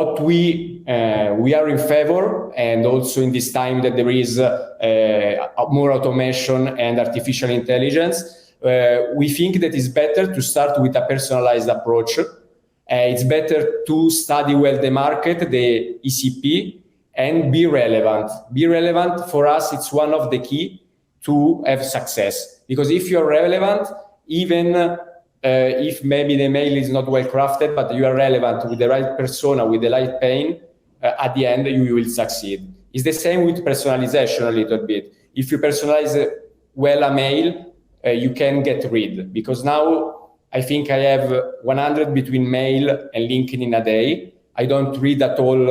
what we are in favor, and also in this time that there is more automation and artificial intelligence, we think that it's better to start with a personalized approach. It's better to study well the market, the ECP, and be relevant. Be relevant for us, it's one of the key to have success. Because if you're relevant, even if maybe the mail is not well crafted, but you are relevant with the right persona, with the right pain, at the end you will succeed. It's the same with personalization a little bit. If you personalize well a mail, you can get read. Because now I think I have 100 between mail and LinkedIn a day. I don't read at all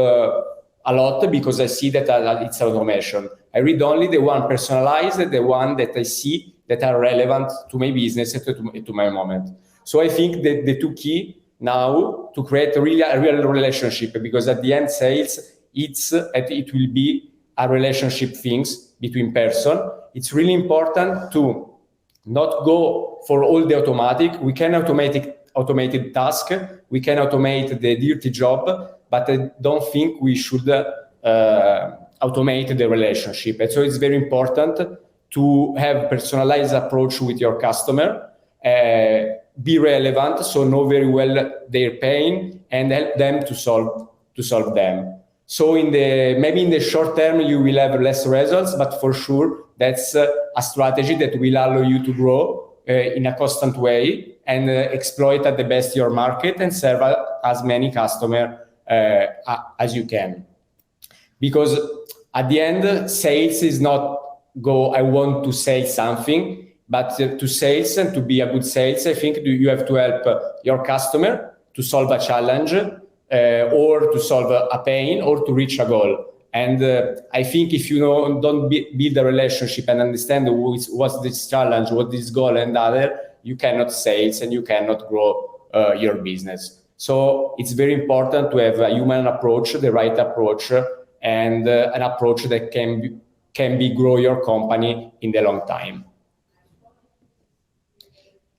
a lot because I see that it's automation. I read only the one personalized, the one that I see that are relevant to my business and to my moment. So I think that the two key now to create a real relationship, because at the end sales, it will be a relationship things between person. It's really important to not go for all the automatic. We can automated task. We can automate the dirty job, but I don't think we should automate the relationship. And so it's very important to have personalized approach with your customer, be relevant, so know very well their pain and help them to solve them. So maybe in the short term you will have less results, but for sure that's a strategy that will allow you to grow in a constant way and exploit at the best your market and serve as many customers as you can. Because at the end, sales is not I want to sell something, but to sales and to be a good sales, I think you have to help your customer to solve a challenge or to solve a pain or to reach a goal. And I think if you don't build a relationship and understand what's this challenge, what this goal and other, you cannot sales and you cannot grow your business. So it's very important to have a human approach, the right approach, and an approach that can be grow your company in the long time.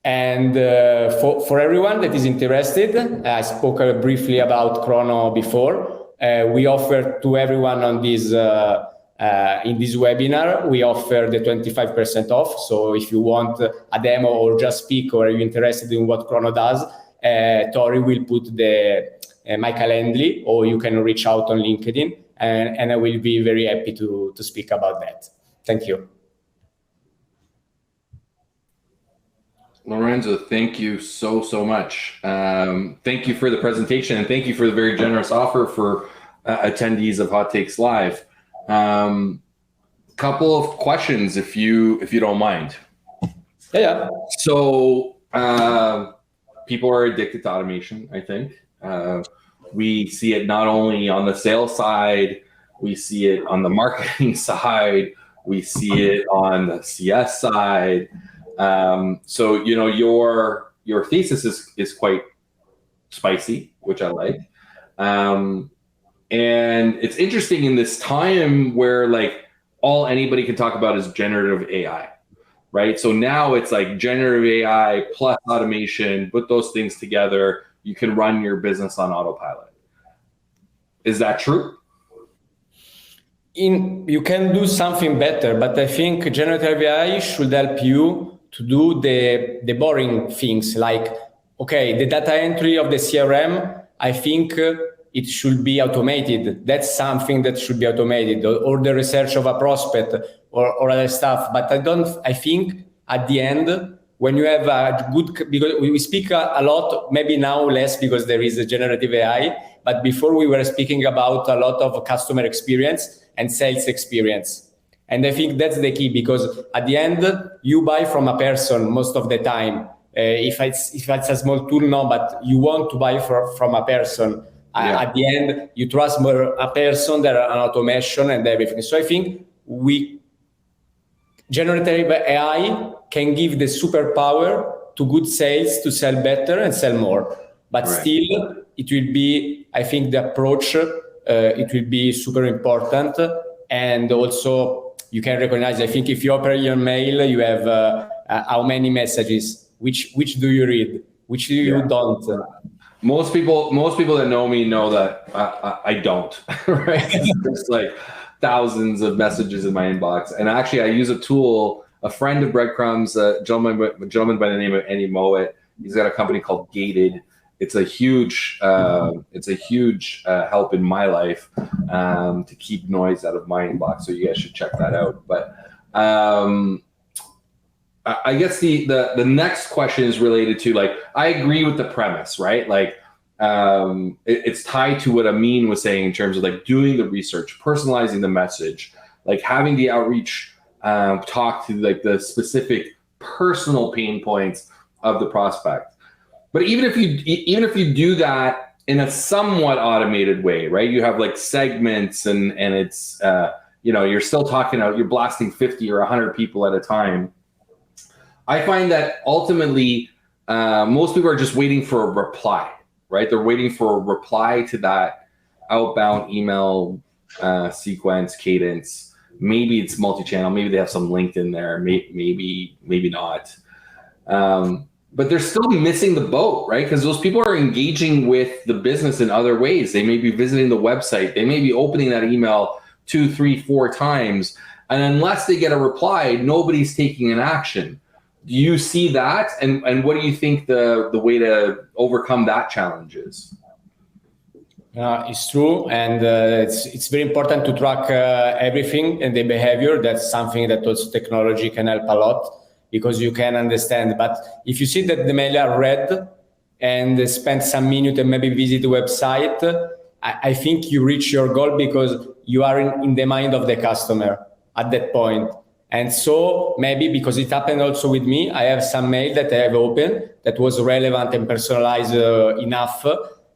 And for everyone that is interested, I spoke briefly about Chrono before. We offer to everyone on this in this webinar, we offer the 25% off. So if you want a demo or just speak, or are you interested in what Chrono does, Tori will put my Calendly, or you can reach out on LinkedIn, and I will be very happy to speak about that. Thank you. Lorenzo, thank you so much. Thank you for the presentation, and thank you for the very generous offer for attendees of Hot Takes Live. Couple of questions, if you don't mind. Yeah. So people are addicted to automation, I think. We see it not only on the sales side, we see it on the marketing side, we see it on the CS side. So your thesis is quite spicy, which I like. And it's interesting in this time where like all anybody can talk about is generative AI, right? So now it's like generative AI plus automation, put those things together, you can run your business on autopilot. Is that true? You can do something better, but I think generative AI should help you to do the boring things, like, okay, the data entry of the CRM, I think it should be automated. That's something that should be automated, or the research of a prospect or other stuff. But I think at the end, when you have a good, because we speak a lot, maybe now less because there is a generative AI, but before we were speaking about a lot of customer experience and sales experience. And I think that's the key, because at the end, you buy from a person most of the time. If it's a small tool, no, but you want to buy from a person. Yeah. At the end, you trust more a person than an automation and everything. So I think generative AI can give the superpower to good sales to sell better and sell more. But right. Still, it will be, I think the approach, it will be super important. And also, you can recognize, I think if you open your mail, you have how many messages, which do you read, which do you don't. most people that know me know that I don't, right? There's like thousands of messages in my inbox. And actually I use a tool, a friend of Breadcrumbs, a gentleman by the name of Andy Mowat. He's got a company called Gated. It's a huge help in my life to keep noise out of my inbox. So you guys should check that out. But I guess the next question is related to, like, I agree with the premise, right? Like, it's tied to what Amin was saying in terms of like doing the research, personalizing the message, like having the outreach talk to like the specific personal pain points of the prospect. But even if you do that in a somewhat automated way, right? You have like segments and it's you're still you're blasting 50 or 100 people at a time. I find that ultimately most people are just waiting for a reply, right? They're waiting for a reply to that outbound email sequence cadence. Maybe it's multi-channel. Maybe they have some linked in there. Maybe not. But they're still missing the boat, right? Because those people are engaging with the business in other ways. They may be visiting the website. They may be opening that email 2, 3, 4 times. And unless they get a reply, nobody's taking an action. Do you see that? And what do you think the way to overcome that challenge is? It's true. And it's very important to track everything and the behavior. That's something that also technology can help a lot, because you can understand. But if you see that the mail are read and spend some minute and maybe visit the website, I think you reach your goal, because you are in the mind of the customer at that point. And so maybe because it happened also with me, I have some mail that I have opened that was relevant and personalized enough.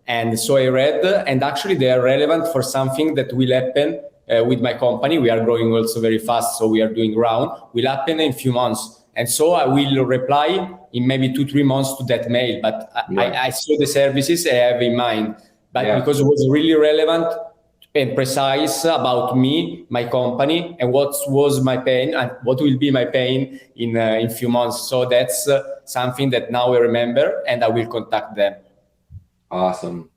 And so I read, and actually they are relevant for something that will happen with my company. We are growing also very fast, so we are doing round. Will happen in a few months. And so I will reply in maybe 2-3 months to that mail. But I saw the services I have in mind. But because it was really relevant and precise about me, my company, and what was my pain and what will be my pain in a few months. So that's something that now I remember, and I will contact them. Awesome.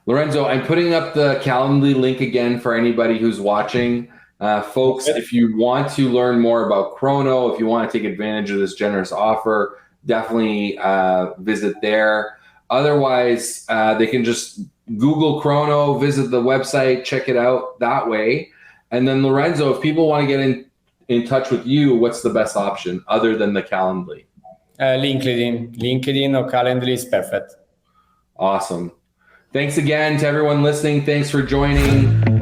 Lorenzo, I'm putting up the Calendly link again for anybody who's watching. Folks, if you want to learn more about Chrono, if you want to take advantage of this generous offer, definitely visit there. Otherwise, they can just Google Chrono, visit the website, check it out that way. And then Lorenzo, if people want to get in touch with you, what's the best option other than the Calendly? LinkedIn or Calendly is perfect. Awesome. Thanks again to everyone listening. Thanks for joining.